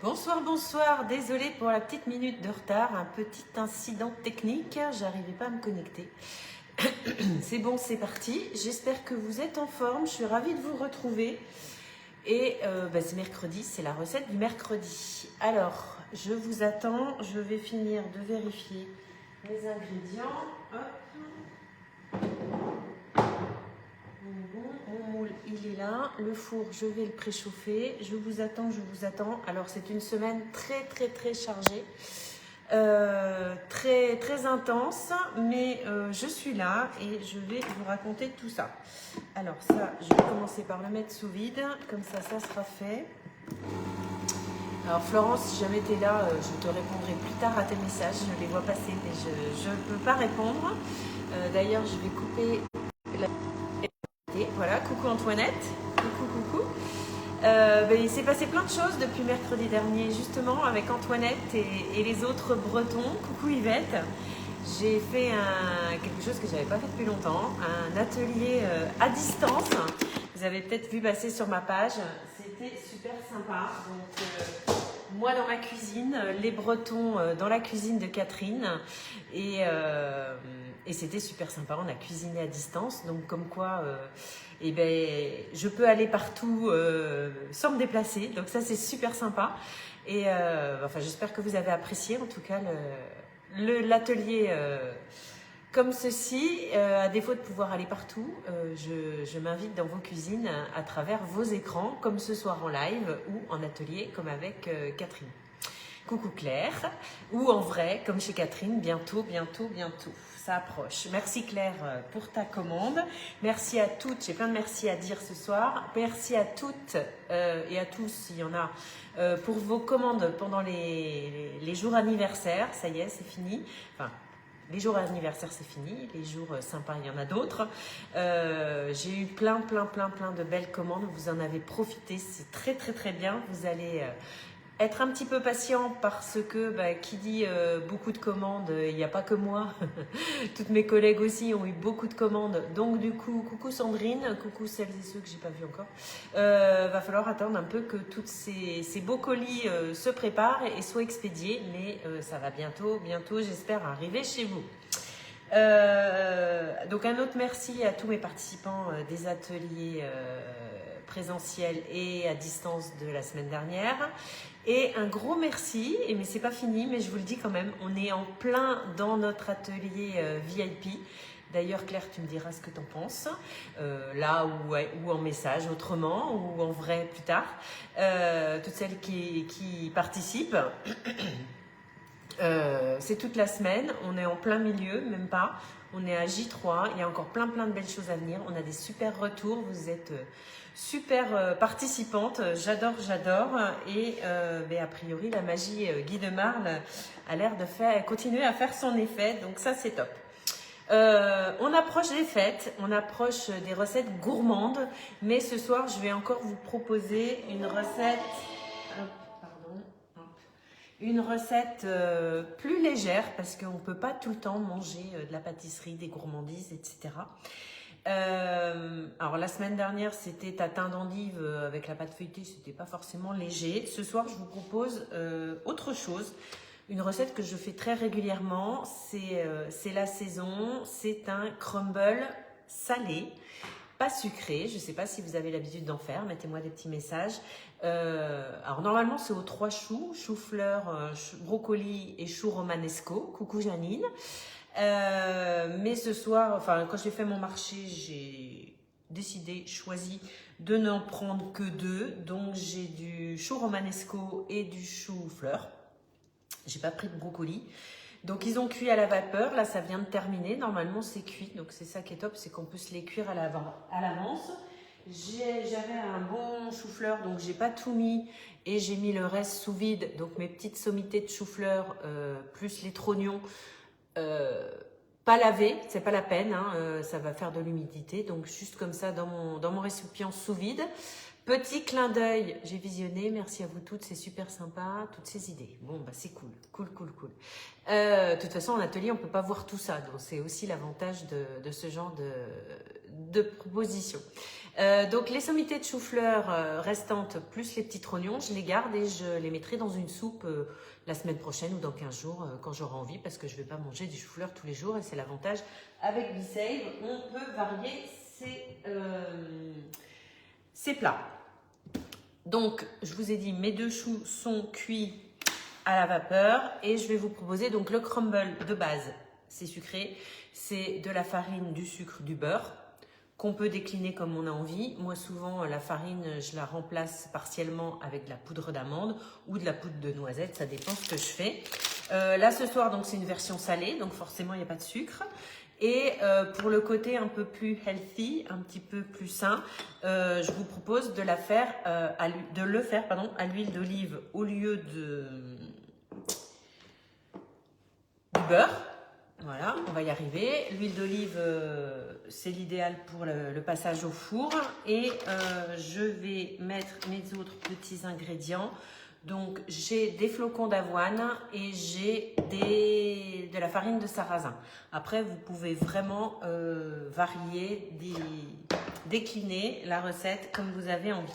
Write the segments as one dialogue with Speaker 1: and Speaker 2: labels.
Speaker 1: Bonsoir, bonsoir. Désolée pour la petite minute de retard, un petit incident technique, j'arrivais pas à me connecter. C'est bon, c'est parti. J'espère que vous êtes en forme, je suis ravie de vous retrouver. Et c'est mercredi, c'est la recette du mercredi. Alors, je vous attends, je vais finir de vérifier mes ingrédients. Hop. Mon moule, il est là. Le four, je vais le préchauffer. Je vous attends, je vous attends. Alors, c'est une semaine très chargée. Très intense, mais je suis là et je vais vous raconter tout ça. Alors ça, je vais commencer par le mettre sous vide, comme ça sera fait. Alors Florence, si jamais tu es là, je te répondrai plus tard à tes messages, je les vois passer, mais je ne peux pas répondre. D'ailleurs, je vais couper la... Voilà, coucou Antoinette, coucou. Il s'est passé plein de choses depuis mercredi dernier, justement, avec Antoinette et les autres Bretons. Coucou Yvette. J'ai fait quelque chose que je n'avais pas fait depuis longtemps, un atelier à distance. Vous avez peut-être vu passer sur ma page. C'était super sympa. Donc, moi dans ma cuisine, les Bretons dans la cuisine de Catherine. Et c'était super sympa. On a cuisiné à distance. Donc, comme quoi... je peux aller partout sans me déplacer. Donc ça, c'est super sympa. Et j'espère que vous avez apprécié en tout cas l'atelier comme ceci. À défaut de pouvoir aller partout, je m'invite dans vos cuisines à travers vos écrans, comme ce soir en live ou en atelier comme avec Catherine. Coucou Claire, ou en vrai, comme chez Catherine, bientôt. Ça approche. Merci Claire pour ta commande. Merci à toutes, j'ai plein de merci à dire ce soir. Merci à toutes et à tous, s'il y en a, pour vos commandes pendant les jours anniversaires. Ça y est, c'est fini. Enfin, les jours anniversaires, c'est fini. Les jours sympas, il y en a d'autres. J'ai eu plein de belles commandes. Vous en avez profité. C'est très bien. Vous allez... être un petit peu patient parce que qui dit beaucoup de commandes, il n'y a pas que moi. Toutes mes collègues aussi ont eu beaucoup de commandes. Donc du coup, coucou Sandrine, coucou celles et ceux que j'ai pas vus encore. Va falloir attendre un peu que tous ces beaux colis se préparent et soient expédiés. Mais ça va bientôt, j'espère, arriver chez vous. Donc un autre merci à tous mes participants des ateliers présentiels et à distance de la semaine dernière. Et un gros merci, mais c'est pas fini, mais je vous le dis quand même, on est en plein dans notre atelier VIP. D'ailleurs, Claire, tu me diras ce que tu en penses, là ou en message autrement, ou en vrai plus tard. Toutes celles qui participent. C'est toute la semaine, on est en plein milieu, même pas. On est à J3, il y a encore plein de belles choses à venir. On a des super retours, vous êtes super participantes. J'adore. Et a priori, la magie Guy de Marle a l'air de continuer à faire son effet. Donc ça, c'est top. On approche des fêtes, on approche des recettes gourmandes. Mais ce soir, je vais encore vous proposer une recette... Une recette plus légère parce qu'on ne peut pas tout le temps manger de la pâtisserie, des gourmandises, etc. Alors la semaine dernière, c'était tatin d'endive avec la pâte feuilletée, c'était pas forcément léger. Ce soir, je vous propose autre chose. Une recette que je fais très régulièrement, c'est la saison, c'est un crumble salé. Pas sucré, je ne sais pas si vous avez l'habitude d'en faire, mettez-moi des petits messages. Alors normalement c'est aux 3 choux, chou-fleur, brocoli et chou romanesco. Coucou Janine. Mais ce soir, quand j'ai fait mon marché, j'ai choisi de n'en prendre que 2. Donc j'ai du chou romanesco et du chou-fleur. J'ai pas pris de brocoli. Donc ils ont cuit à la vapeur, là ça vient de terminer, normalement c'est cuit, donc c'est ça qui est top, c'est qu'on peut se les cuire à l'avance. J'avais un bon chou-fleur, donc j'ai pas tout mis et j'ai mis le reste sous vide, donc mes petites sommités de chou-fleur plus les trognons, pas lavés, c'est pas la peine, hein, ça va faire de l'humidité, donc juste comme ça dans mon récipient sous vide. Petit clin d'œil, j'ai visionné, merci à vous toutes, c'est super sympa, toutes ces idées. Bon, c'est cool. De toute façon, en atelier, on ne peut pas voir tout ça, donc c'est aussi l'avantage de ce genre de proposition. Donc les sommités de chou-fleur restantes plus les petits oignons, je les garde et je les mettrai dans une soupe la semaine prochaine ou dans 15 jours quand j'aurai envie, parce que je ne vais pas manger du chou-fleur tous les jours et c'est l'avantage avec B-Save, on peut varier ses plats. Donc je vous ai dit, mes 2 choux sont cuits à la vapeur et je vais vous proposer donc le crumble de base. C'est sucré, c'est de la farine, du sucre, du beurre qu'on peut décliner comme on a envie. Moi souvent la farine je la remplace partiellement avec de la poudre d'amande ou de la poudre de noisette, ça dépend ce que je fais. Là ce soir donc c'est une version salée, donc forcément il n'y a pas de sucre. Et pour le côté un peu plus healthy, un petit peu plus sain, je vous propose de le faire à l'huile d'olive au lieu du beurre. Voilà, on va y arriver. L'huile d'olive, c'est l'idéal pour le passage au four. Et je vais mettre mes autres petits ingrédients. Donc, j'ai des flocons d'avoine et j'ai de la farine de sarrasin. Après, vous pouvez vraiment varier, décliner la recette comme vous avez envie.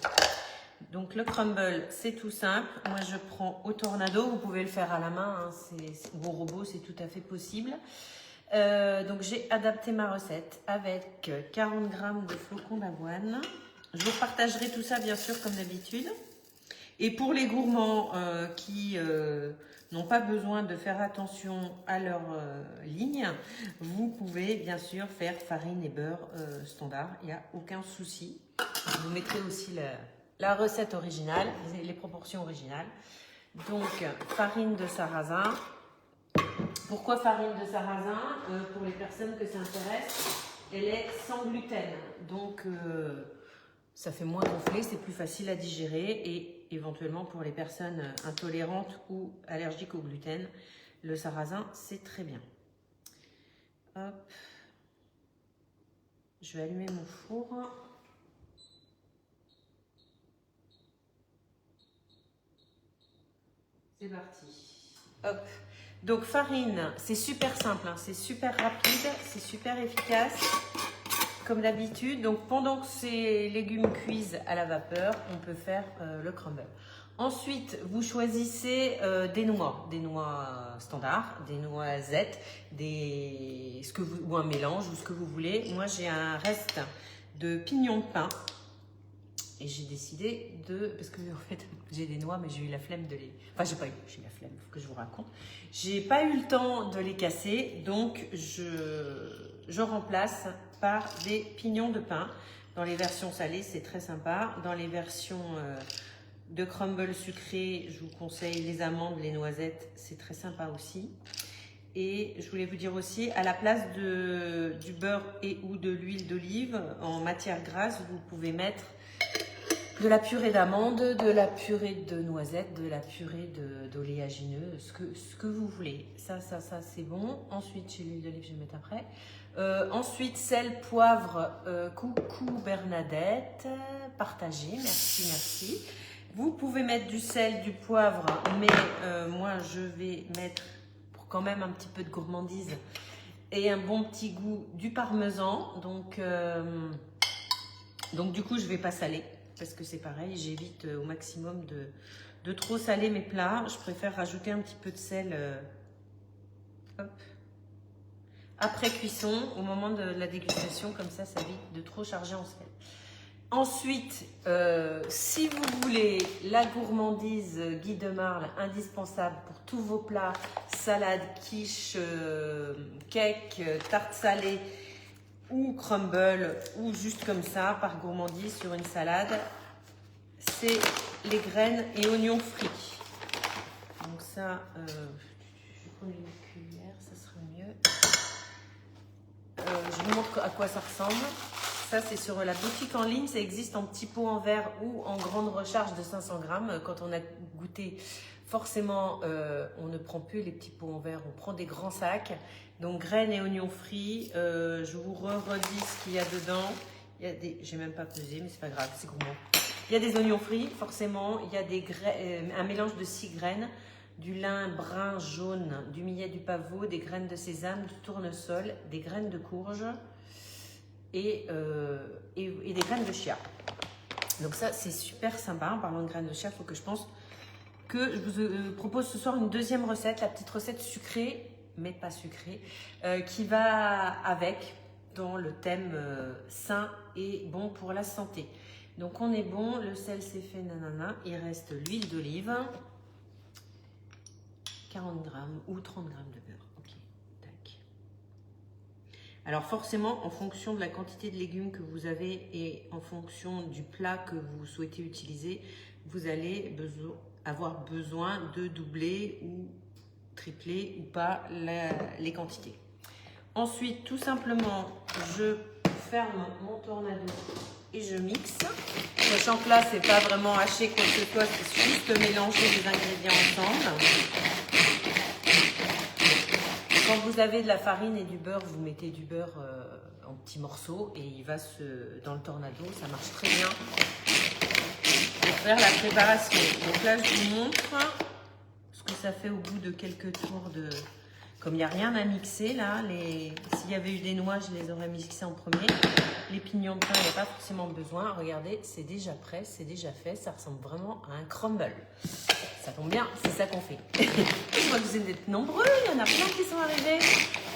Speaker 1: Donc, le crumble, c'est tout simple. Moi, je prends au tornado. Vous pouvez le faire à la main. Hein, vos robots, c'est tout à fait possible. Donc, j'ai adapté ma recette avec 40 g de flocons d'avoine. Je vous partagerai tout ça, bien sûr, comme d'habitude. Et pour les gourmands qui n'ont pas besoin de faire attention à leur ligne, vous pouvez bien sûr faire farine et beurre standard, il n'y a aucun souci. Je vous mettrai aussi la recette originale, les proportions originales. Donc, farine de sarrasin. Pourquoi farine de sarrasin? Pour les personnes que ça intéresse, elle est sans gluten. Donc, ça fait moins gonfler, c'est plus facile à digérer et éventuellement pour les personnes intolérantes ou allergiques au gluten, le sarrasin c'est très bien. Hop. Je vais allumer mon four. C'est parti. Hop. Donc farine, c'est super simple, hein, c'est super rapide, c'est super efficace. Comme d'habitude, donc pendant que ces légumes cuisent à la vapeur, on peut faire le crumble. Ensuite, vous choisissez des noix standards, des noisettes, ou un mélange ou ce que vous voulez. Moi, j'ai un reste de pignons de pain et j'ai décidé parce que en fait, j'ai des noix, mais j'ai eu la flemme de les. Enfin, j'ai eu la flemme, faut que je vous raconte. J'ai pas eu le temps de les casser, donc je remplace par des pignons de pain. Dans les versions salées, c'est très sympa. Dans les versions de crumble sucré, je vous conseille les amandes, les noisettes, c'est très sympa aussi. Et je voulais vous dire aussi, à la place du beurre et ou de l'huile d'olive, en matière grasse, vous pouvez mettre de la purée d'amandes, de la purée de noisettes, de la purée d'oléagineux, ce que vous voulez. Ça c'est bon. Ensuite, chez l'huile d'olive, je vais mettre après. Ensuite, sel, poivre, coucou Bernadette, partagez, merci. Vous pouvez mettre du sel, du poivre, mais moi je vais mettre, pour quand même un petit peu de gourmandise et un bon petit goût, du parmesan. Donc du coup, je ne vais pas saler. Parce que c'est pareil, j'évite au maximum de trop saler mes plats. Je préfère rajouter un petit peu de sel après cuisson, au moment de la dégustation, comme ça évite de trop charger en sel. Ensuite, si vous voulez la gourmandise Guy de Marle, indispensable pour tous vos plats, salade, quiche, cake, tarte salée, ou crumble, ou juste comme ça, par gourmandise sur une salade, c'est les graines et oignons frits. Donc ça, je vais prendre une cuillère, ça sera mieux. Je vous montre à quoi ça ressemble. Ça, c'est sur la boutique en ligne, ça existe en petits pots en verre ou en grande recharge de 500 grammes. Quand on a goûté, forcément, on ne prend plus les petits pots en verre, on prend des grands sacs. Donc, graines et oignons frits. Je vous redis ce qu'il y a dedans. J'ai même pas pesé, mais c'est pas grave, c'est gourmand. Il y a des oignons frits, forcément. Il y a un mélange de 6 graines, du lin brun jaune, du millet du pavot, des graines de sésame, du tournesol, des graines de courge. et des graines de chia. Donc ça, c'est super sympa. En parlant de graines de chia, il faut que je pense que je vous propose ce soir une deuxième recette, la petite recette sucrée, mais pas sucrée, qui va avec dans le thème sain et bon pour la santé. Donc on est bon, le sel c'est fait, nanana, il reste l'huile d'olive, 40 grammes ou 30 grammes de beurre. Ok, tac. Alors forcément, en fonction de la quantité de légumes que vous avez et en fonction du plat que vous souhaitez utiliser, vous allez avoir besoin de doubler ou tripler ou pas les quantités. Ensuite, tout simplement, je ferme mon tornado et je mixe. Sachant que là, c'est pas vraiment haché quoi que ce soit, c'est juste mélanger les ingrédients ensemble. Quand vous avez de la farine et du beurre, vous mettez du beurre en petits morceaux et il va dans le tornado. Ça marche très bien pour faire la préparation. Donc là, je vous montre ce que ça fait au bout de quelques tours de... Comme il n'y a rien à mixer là, s'il y avait eu des noix, je les aurais mixées en premier. Les pignons de pain, il n'y a pas forcément besoin. Regardez, c'est déjà prêt, c'est déjà fait. Ça ressemble vraiment à un crumble. Ça tombe bien, c'est ça qu'on fait. Je vois que vous êtes nombreux, il y en a plein qui sont arrivés.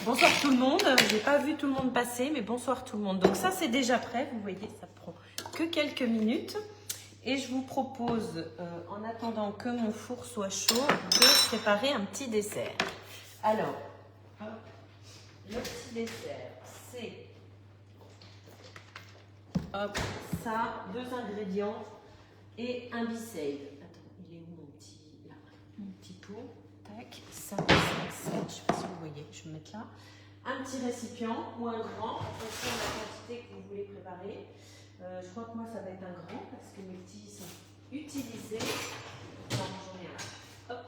Speaker 1: Bonsoir tout le monde. Je n'ai pas vu tout le monde passer, mais bonsoir tout le monde. Donc ça, c'est déjà prêt. Vous voyez, ça prend que quelques minutes. Et je vous propose, en attendant que mon four soit chaud, de préparer un petit dessert. Alors, hop, le petit dessert, c'est hop, ça, 2 ingrédients et un biceil. Attends, il est où mon petit, là, mon petit pot, tac, ça, je ne sais pas si vous voyez, je vais mettre là. Un petit récipient ou un grand, en fonction de la quantité que vous voulez préparer. Je crois que moi, ça va être un grand parce que mes petits sont utilisés. Non, j'en ai un. Hop.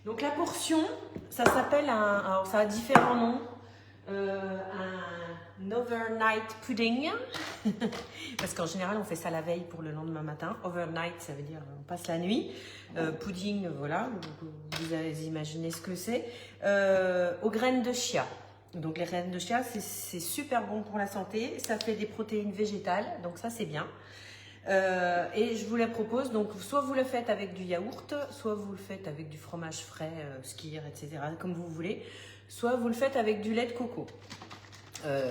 Speaker 1: Donc la portion, ça s'appelle alors ça a différents noms, un overnight pudding, parce qu'en général on fait ça la veille pour le lendemain matin. Overnight, ça veut dire on passe la nuit. Pudding, voilà, vous allez imaginer ce que c'est. Aux graines de chia. Donc les graines de chia, c'est super bon pour la santé, ça fait des protéines végétales, donc ça c'est bien. Et je vous la propose, donc soit vous le faites avec du yaourt, soit vous le faites avec du fromage frais, skyr, etc., comme vous voulez, soit vous le faites avec du lait de coco.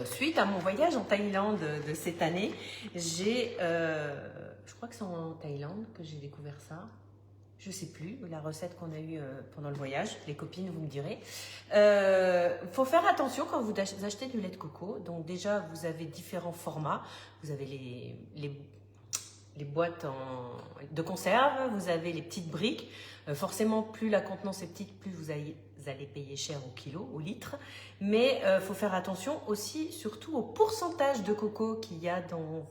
Speaker 1: Suite à mon voyage en Thaïlande de cette année, je crois que c'est en Thaïlande que j'ai découvert ça. Je ne sais plus, la recette qu'on a eue pendant le voyage, les copines, vous me direz. Faut faire attention quand vous achetez du lait de coco. Donc déjà, vous avez différents formats. Vous avez les boîtes de conserve, vous avez les petites briques. Forcément, plus la contenance est petite, plus vous allez payer cher au kilo, au litre. Mais il faut faire attention aussi, surtout au pourcentage de coco qu'il y a dans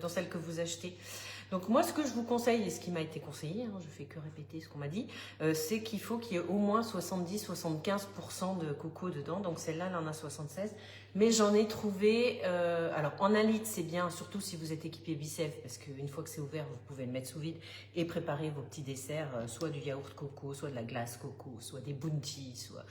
Speaker 1: celle que vous achetez. Donc moi, ce que je vous conseille, et ce qui m'a été conseillé, hein, je fais que répéter ce qu'on m'a dit, c'est qu'il faut qu'il y ait au moins 70-75% de coco dedans. Donc celle-là, elle en a 76. Mais j'en ai trouvé, alors en 1 litre, c'est bien, surtout si vous êtes équipé Bicef, parce qu'une fois que c'est ouvert, vous pouvez le mettre sous vide et préparer vos petits desserts, soit du yaourt coco, soit de la glace coco, soit des bounty, soit...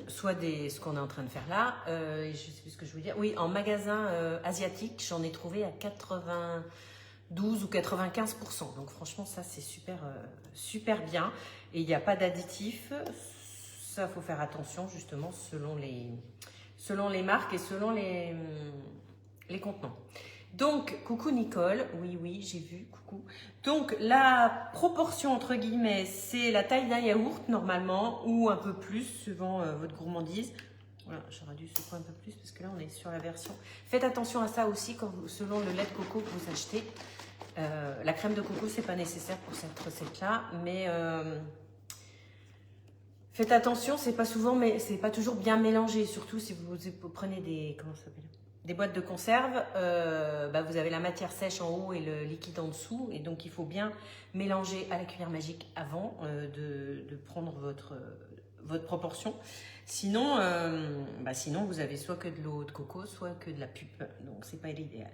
Speaker 1: soit ce qu'on est en train de faire là, je sais plus ce que je veux dire. Oui, en magasin asiatique, j'en ai trouvé à 92 ou 95%. Donc franchement, ça c'est super, super bien. Et il n'y a pas d'additifs. Ça, faut faire attention justement selon les marques et selon les contenants. Donc, coucou Nicole, oui, j'ai vu, coucou. Donc, la proportion, entre guillemets, c'est la taille d'un yaourt, normalement, ou un peu plus, suivant votre gourmandise. Voilà, j'aurais dû secouer un peu plus, parce que là, on est sur la version. Faites attention à ça aussi, selon le lait de coco que vous achetez. La crème de coco, c'est pas nécessaire pour cette recette-là, mais... faites attention, c'est pas souvent, mais c'est pas toujours bien mélangé, surtout si vous prenez des boîtes de conserve, vous avez la matière sèche en haut et le liquide en dessous, et donc il faut bien mélanger à la cuillère magique avant de prendre votre proportion. Sinon, sinon vous avez soit que de l'eau de coco, soit que de la pulpe, donc c'est pas l'idéal.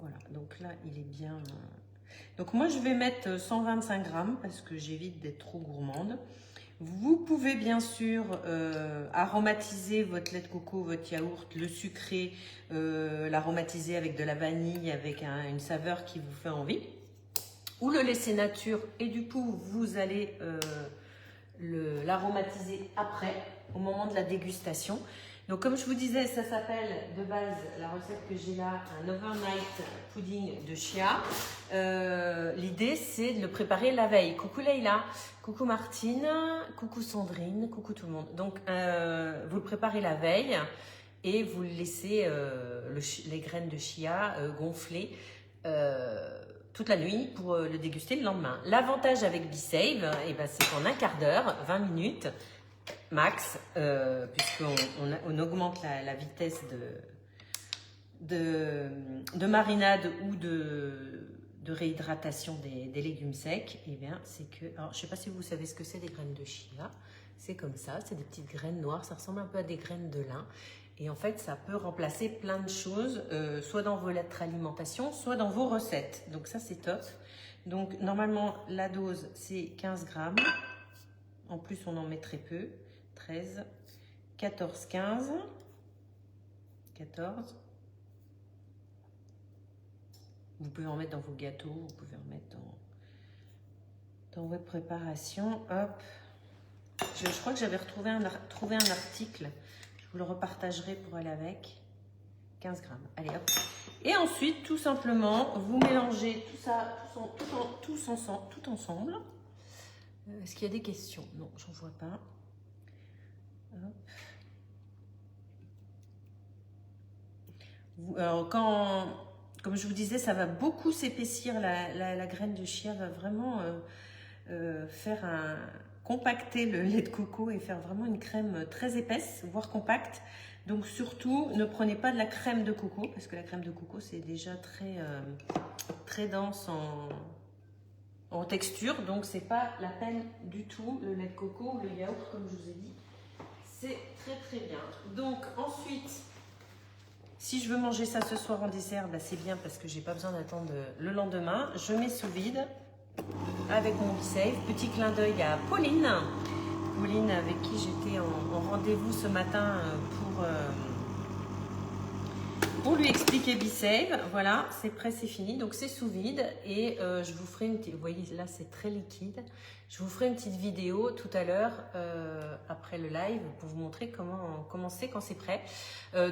Speaker 1: Voilà, donc là il est bien. Donc moi je vais mettre 125 grammes parce que j'évite d'être trop gourmande. Vous pouvez bien sûr aromatiser votre lait de coco, votre yaourt, le sucrer, l'aromatiser avec de la vanille, avec une saveur qui vous fait envie. Ou le laisser nature et du coup, vous allez l'aromatiser après, au moment de la dégustation. Donc comme je vous disais, ça s'appelle de base, la recette que j'ai là, un overnight pudding de chia. L'idée c'est de le préparer la veille. Coucou Leïla, coucou Martine, coucou Sandrine, coucou tout le monde. Donc vous le préparez la veille et vous le laissez les graines de chia gonfler toute la nuit pour le déguster le lendemain. L'avantage avec BeSave, c'est qu'en un quart d'heure, 20 minutes, max, puisqu'on augmente la vitesse de marinade ou de réhydratation des légumes secs, et bien c'est que, alors je ne sais pas si vous savez ce que c'est des graines de chia, c'est comme ça, c'est des petites graines noires, ça ressemble un peu à des graines de lin, et en fait ça peut remplacer plein de choses, soit dans votre alimentation, soit dans vos recettes, donc ça c'est top. Donc normalement la dose c'est 15 grammes, en plus on en met très peu, 13, 14, 15, 14. Vous pouvez en mettre dans vos gâteaux, vous pouvez en mettre dans votre préparation. Hop. Je crois que j'avais trouvé un article, je vous le repartagerai pour aller avec. 15 grammes, allez hop. Et ensuite, tout simplement, vous mélangez tout ça, tout ensemble. Est-ce qu'il y a des questions? Non, j'en vois pas. Hop. Alors, comme je vous disais, ça va beaucoup s'épaissir, la graine de chia va vraiment compacter le lait de coco et faire vraiment une crème très épaisse, voire compacte. Donc surtout, ne prenez pas de la crème de coco, parce que la crème de coco, c'est déjà très dense en texture, donc c'est pas la peine du tout. Le lait de coco, le yaourt, comme je vous ai dit, c'est très bien. Donc ensuite, si je veux manger ça ce soir en dessert, c'est bien parce que j'ai pas besoin d'attendre le lendemain. Je mets sous vide avec mon BeSave. Petit clin d'œil à Pauline. Pauline avec qui j'étais en rendez-vous ce matin pour lui expliquer BeSave. Voilà, c'est prêt, c'est fini. Donc c'est sous vide et je vous ferai une petite, vous voyez là c'est très liquide. Je vous ferai une petite vidéo tout à l'heure après le live pour vous montrer comment c'est quand c'est prêt.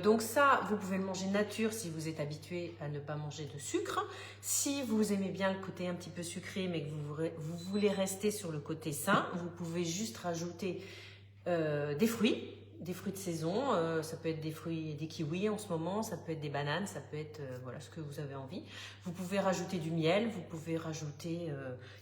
Speaker 1: Donc ça, vous pouvez le manger nature si vous êtes habitué à ne pas manger de sucre. Si vous aimez bien le côté un petit peu sucré mais que vous voulez rester sur le côté sain, vous pouvez juste rajouter des fruits de saison. Ça peut être des kiwis en ce moment, ça peut être des bananes, ça peut être voilà ce que vous avez envie. Vous pouvez rajouter du miel, vous pouvez rajouter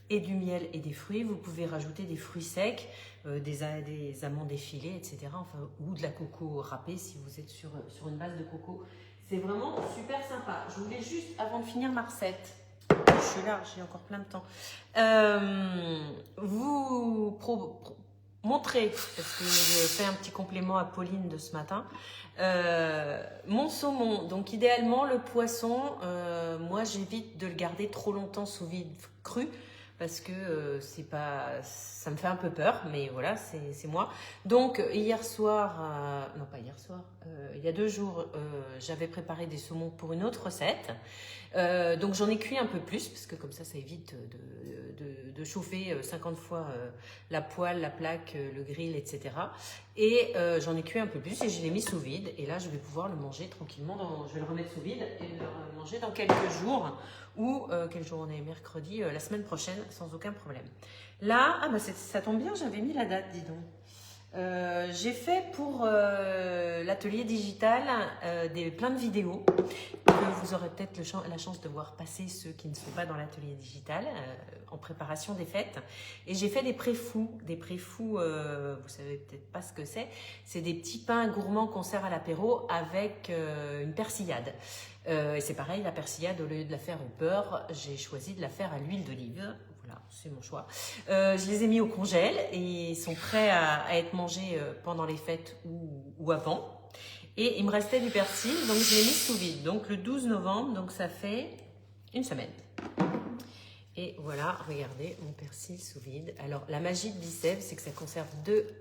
Speaker 1: et du miel et des fruits, vous pouvez rajouter des fruits secs, des amandes effilées, etc. Enfin, ou de la coco râpée si vous êtes sur une base de coco. C'est vraiment super sympa. Je voulais juste, avant de finir ma recette, je suis là, j'ai encore plein de temps, montrer, parce que je fais un petit complément à Pauline de ce matin, mon saumon. Donc idéalement le poisson, moi j'évite de le garder trop longtemps sous vide cru parce que ça me fait un peu peur, mais voilà, c'est moi. Donc hier soir, non pas hier soir, il y a 2 jours, j'avais préparé des saumons pour une autre recette. Donc j'en ai cuit un peu plus parce que comme ça évite de chauffer 50 fois la poêle, la plaque, le grill, etc. Et j'en ai cuit un peu plus et je l'ai mis sous vide. Et là je vais pouvoir le manger tranquillement. Je vais le remettre sous vide et le manger dans quelques jours. Ou quel jour on est? Mercredi, la semaine prochaine, sans aucun problème. Là, ça tombe bien, j'avais mis la date, dis donc. J'ai fait pour l'atelier digital plein de vidéos que vous aurez peut-être la chance de voir passer ceux qui ne sont pas dans l'atelier digital en préparation des fêtes. Et j'ai fait des pré-fous. Des pré-fous, vous savez peut-être pas ce que c'est. C'est des petits pains gourmands qu'on sert à l'apéro avec une persillade. Et c'est pareil, la persillade, au lieu de la faire au beurre, j'ai choisi de la faire à l'huile d'olive. Voilà, c'est mon choix. Je les ai mis au congèle et ils sont prêts à être mangés pendant les fêtes ou avant. Et il me restait du persil, donc je l'ai mis sous vide. Donc le 12 novembre, donc ça fait une semaine. Et voilà, regardez mon persil sous vide. Alors, la magie de Bicève, c'est que ça conserve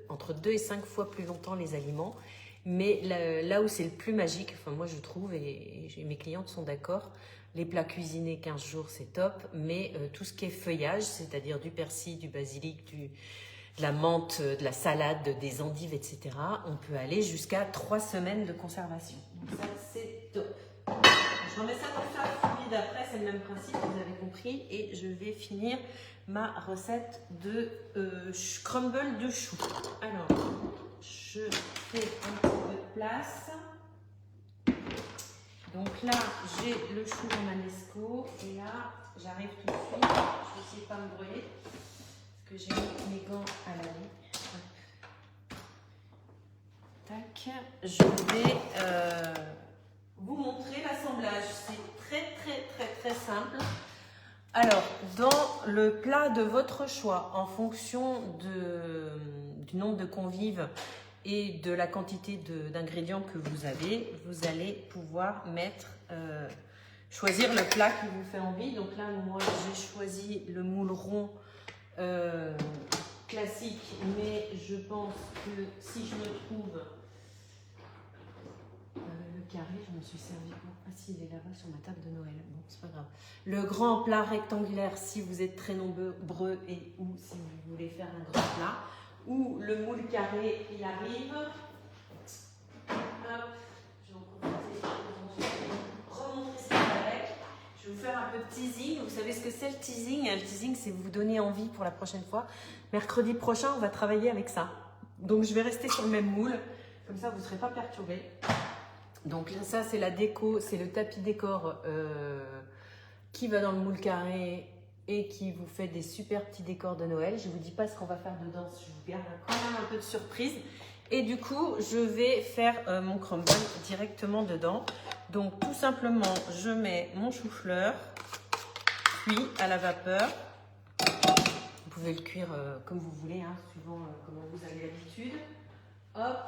Speaker 1: entre 2 et 5 fois plus longtemps les aliments. Mais là où c'est le plus magique, enfin moi je trouve, et mes clientes sont d'accord, les plats cuisinés 15 jours, c'est top. Mais tout ce qui est feuillage, c'est-à-dire du persil, du basilic, de la menthe, de la salade, des endives, etc., on peut aller jusqu'à 3 semaines de conservation. Donc ça, c'est top. Je remets ça tout ça sous vide après, c'est le même principe, vous avez compris. Et je vais finir ma recette de crumble de chou. Alors, je fais un petit peu de place. Donc là, j'ai le chou romanesco. Et là, j'arrive tout de suite. Je vais essayer de ne pas me brûler. Parce que j'ai mis mes gants à la vie. Tac. Je vais vous montrer l'assemblage. C'est très simple. Alors, dans le plat de votre choix, en fonction du nombre de convives et de la quantité d'ingrédients que vous avez, vous allez pouvoir choisir le plat qui vous fait envie. Donc là, moi, j'ai choisi le moule rond classique, mais je pense que si je me trouve le carré, je me suis servi pour... Ah si, il est là-bas sur ma table de Noël. Bon, c'est pas grave. Le grand plat rectangulaire, si vous êtes très nombreux et ou si vous voulez faire un grand plat. Ou le moule carré, il arrive. Hop, je vais en profiter pour remontrer ça avec. Je vais vous faire un peu de teasing. Vous savez ce que c'est le teasing? Le teasing, c'est vous donner envie pour la prochaine fois. Mercredi prochain, on va travailler avec ça. Donc, je vais rester sur le même moule. Comme ça, vous ne serez pas perturbés. Donc là, ça, c'est la déco, c'est le tapis décor qui va dans le moule carré et qui vous fait des super petits décors de Noël. Je ne vous dis pas ce qu'on va faire dedans, je vous garde quand même un peu de surprise. Et du coup, je vais faire mon crumble directement dedans. Donc tout simplement, je mets mon chou-fleur cuit à la vapeur. Vous pouvez le cuire comme vous voulez, hein, suivant comment vous avez l'habitude. Hop.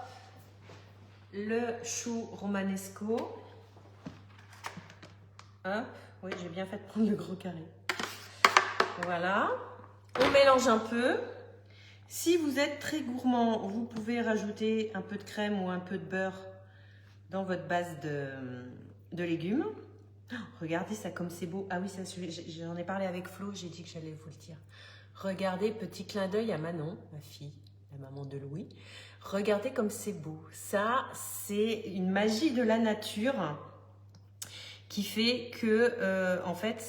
Speaker 1: Le chou romanesco. Hop, oui, j'ai bien fait de prendre le gros carré. Voilà. On mélange un peu. Si vous êtes très gourmand, vous pouvez rajouter un peu de crème ou un peu de beurre dans votre base de légumes. Oh, regardez ça comme c'est beau. Ah oui, ça, j'en ai parlé avec Flo, j'ai dit que j'allais vous le dire. Regardez, petit clin d'œil à Manon, ma fille, la maman de Louis. Regardez comme c'est beau. Ça, c'est une magie de la nature qui fait que, en fait,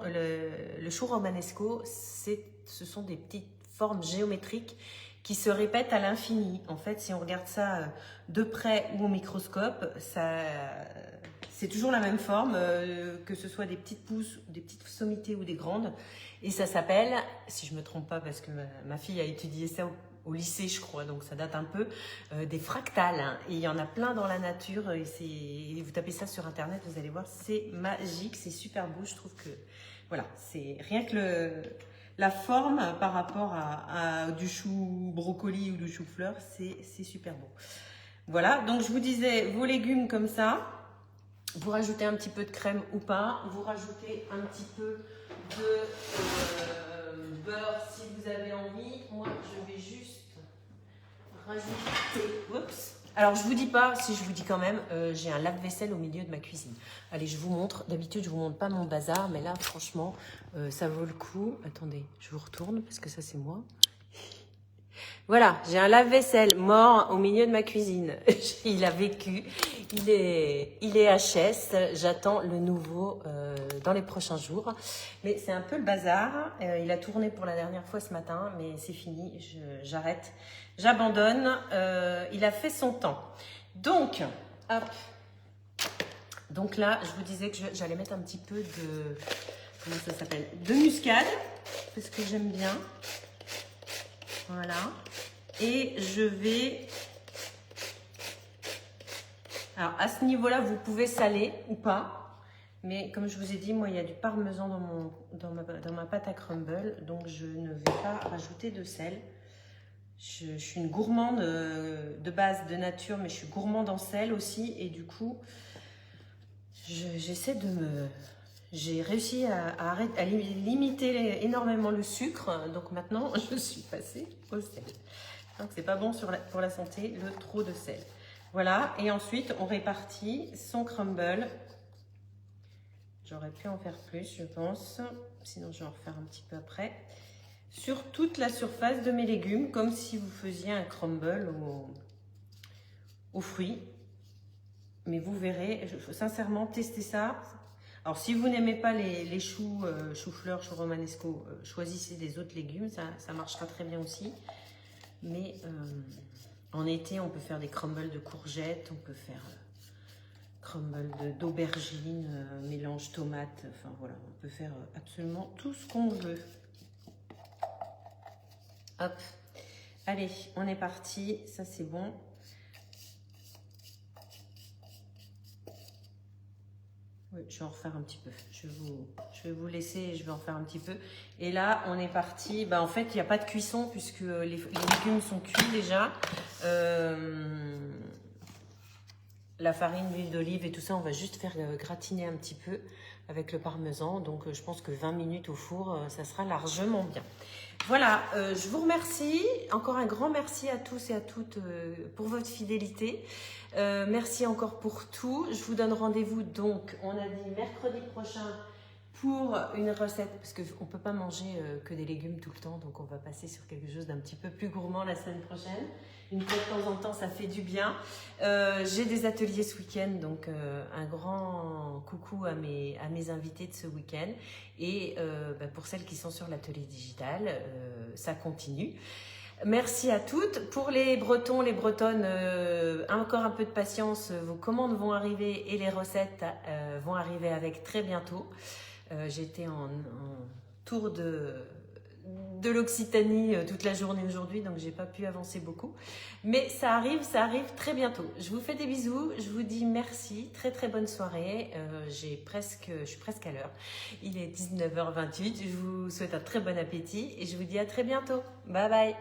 Speaker 1: le chou romanesco, ce sont des petites formes géométriques qui se répètent à l'infini. En fait, si on regarde ça de près ou au microscope, c'est toujours la même forme, que ce soit des petites pousses, des petites sommités ou des grandes. Et ça s'appelle, si je ne me trompe pas, parce que ma fille a étudié ça au lycée, je crois, donc ça date un peu, des fractales. Hein. Et il y en a plein dans la nature. Et vous tapez ça sur Internet, vous allez voir, c'est magique, c'est super beau. Je trouve que, voilà, c'est rien que la forme par rapport à du chou brocoli ou du chou-fleur, c'est super beau. Voilà, donc je vous disais, vos légumes comme ça, vous rajoutez un petit peu de crème ou pas, vous rajoutez un petit peu de beurre si vous avez envie. Moi, je vais juste rajouter... Oups. Alors, je vous dis pas, si je vous dis quand même, j'ai un lave-vaisselle au milieu de ma cuisine. Allez, je vous montre. D'habitude, je vous montre pas mon bazar, mais là, franchement, ça vaut le coup. Attendez, je vous retourne parce que ça, c'est moi. Voilà, j'ai un lave-vaisselle mort au milieu de ma cuisine. Il a vécu, il est HS. J'attends le nouveau dans les prochains jours. Mais c'est un peu le bazar. Il a tourné pour la dernière fois ce matin, mais c'est fini. J'arrête, j'abandonne. Il a fait son temps. Donc, hop. Donc là, je vous disais que j'allais mettre un petit peu de... Comment ça s'appelle? De muscade, parce que j'aime bien. Voilà. Et je vais... Alors, à ce niveau-là, vous pouvez saler ou pas. Mais comme je vous ai dit, moi, il y a du parmesan dans ma pâte à crumble. Donc, je ne vais pas rajouter de sel. Je suis une gourmande de base de nature, mais je suis gourmande en sel aussi. Et du coup, j'essaie de j'ai réussi à limiter énormément le sucre. Donc maintenant, je suis passée au sel. Donc c'est pas bon pour la santé, le trop de sel. Voilà, et ensuite on répartit son crumble. J'aurais pu en faire plus, je pense. Sinon, je vais en refaire un petit peu après. Sur toute la surface de mes légumes, comme si vous faisiez un crumble aux fruits. Mais vous verrez, je faut sincèrement tester ça. Alors, si vous n'aimez pas les choux, choux-fleurs, choux romanesco, choisissez des autres légumes. Ça marchera très bien aussi. Mais en été, on peut faire des crumbles de courgettes, on peut faire crumble d'aubergines, mélange tomate. Enfin voilà, on peut faire absolument tout ce qu'on veut. Hop, allez, on est parti. Ça, c'est bon. Oui, je vais en refaire un petit peu. Je vais vous laisser et je vais en faire un petit peu. Et là, on est parti. Bah, en fait, il n'y a pas de cuisson puisque les légumes sont cuits déjà. La farine, l'huile d'olive et tout ça, on va juste faire gratiner un petit peu avec le parmesan. Donc, je pense que 20 minutes au four, ça sera largement bien. Voilà, je vous remercie. Encore un grand merci à tous et à toutes pour votre fidélité. Merci encore pour tout. Je vous donne rendez-vous donc, on a dit mercredi prochain pour une recette, parce qu'on ne peut pas manger que des légumes tout le temps, donc on va passer sur quelque chose d'un petit peu plus gourmand la semaine prochaine. Une fois de temps en temps, ça fait du bien. J'ai des ateliers ce week-end, donc un grand coucou à mes invités de ce week-end. Et pour celles qui sont sur l'atelier digital, ça continue. Merci à toutes. Pour les Bretons, les Bretonnes, encore un peu de patience. Vos commandes vont arriver et les recettes vont arriver avec très bientôt. J'étais en tour de l'Occitanie toute la journée aujourd'hui, donc j'ai pas pu avancer beaucoup. Mais ça arrive très bientôt. Je vous fais des bisous, je vous dis merci, très très bonne soirée. Je suis presque à l'heure. Il est 19h28, je vous souhaite un très bon appétit et je vous dis à très bientôt. Bye bye.